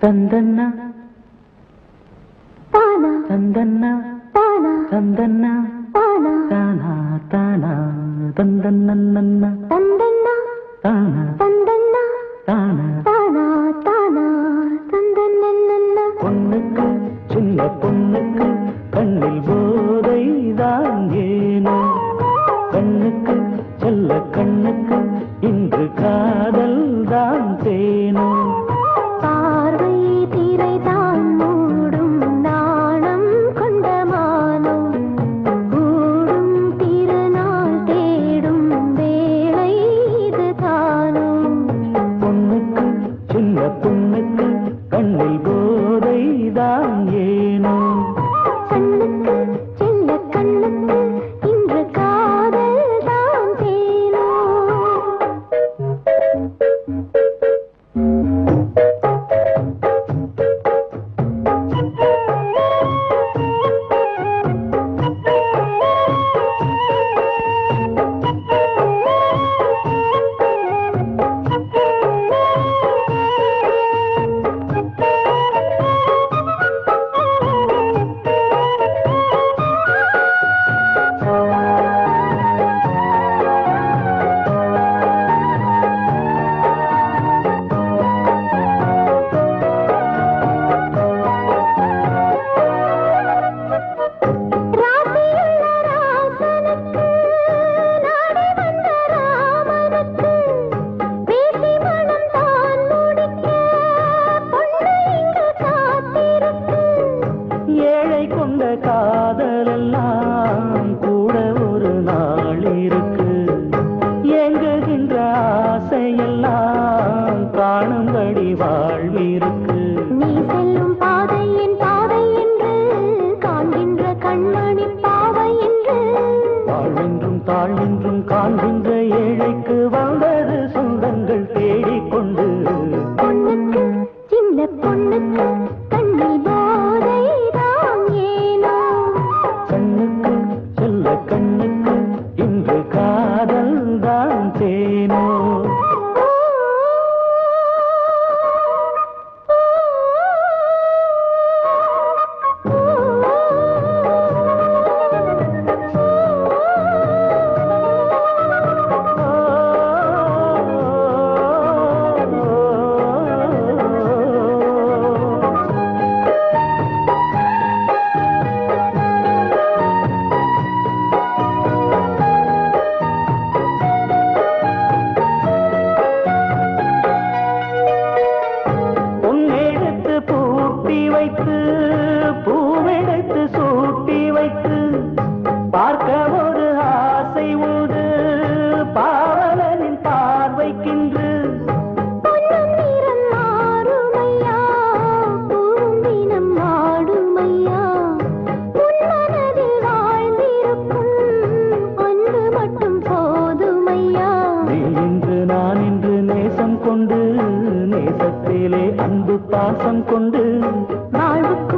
தந்தன்னா தானா தந்தன்னா தானா தந்தன்னா தானா தானா தானா தந்தன்னா தந்தன்னா தானா தந்தன்னா தானா தானா தானா தந்தன்னா பொண்ணுக்கு சின்ன பொண்ணுக்கு கண்ணில் போதைதான் ஏனோ கண்ணுக்கு செல்ல கண்ணுக்கு இன்று காதல் தான் தேனோ பார்வை திரைதான் மூடும் நாணம் கொண்ட மானம் கூடும் திருநாள் தேடும் வேளை இது தானோ பொண்ணுக்கு சின்ன பொண்ணுக்கு கண்ணில் போதைதான் ஏனோ கண்ணுக்கு செல்ல கண்ணுக்கு இன்று காதல் தான் தேனோ ஏழை கொண்ட காதலெல்லாம் கூட ஒரு நாள் இருக்கு எங்குகின்ற ஆசையெல்லாம் காணும்படி வாழ்விருக்கு நீ செல்லும் பாதை என் பாதை என்று காண்கின்ற கண்மணி பாவை என்று வாழ்வென்றும் தாழ்வென்றும் காண்கின்ற ஏழைக்கு வந்தது சொந்தங்கள் தேடிக்கொண்டு பொண்ணுக்கு சின்ன பொண்ணுக்கு கண்ணில் போதை தான் ஏனோ கண்ணுக்கு செல்ல கண்ணுக்கு இன்று காதல் தான் தேனோ பொன்னெடுத்து பூட்டி வைத்து பூவெடுத்து சூட்டி வைத்து பார்க்க ஒரு ஆசை உண்டு பாவலனின் பார்வைக்கின்று பொன்னும் நிறம் மாறுமையா பூவும் தினம் ஆடுமையா உன் மனதில் வாழ்ந்திருக்கும் அன்பு மட்டும் போதுமையா நீ இன்று நான் இன்று நேசம் கொண்டு நேசத்திலே அன்பு பாசம் கொண்டு வாழ்வுக்கு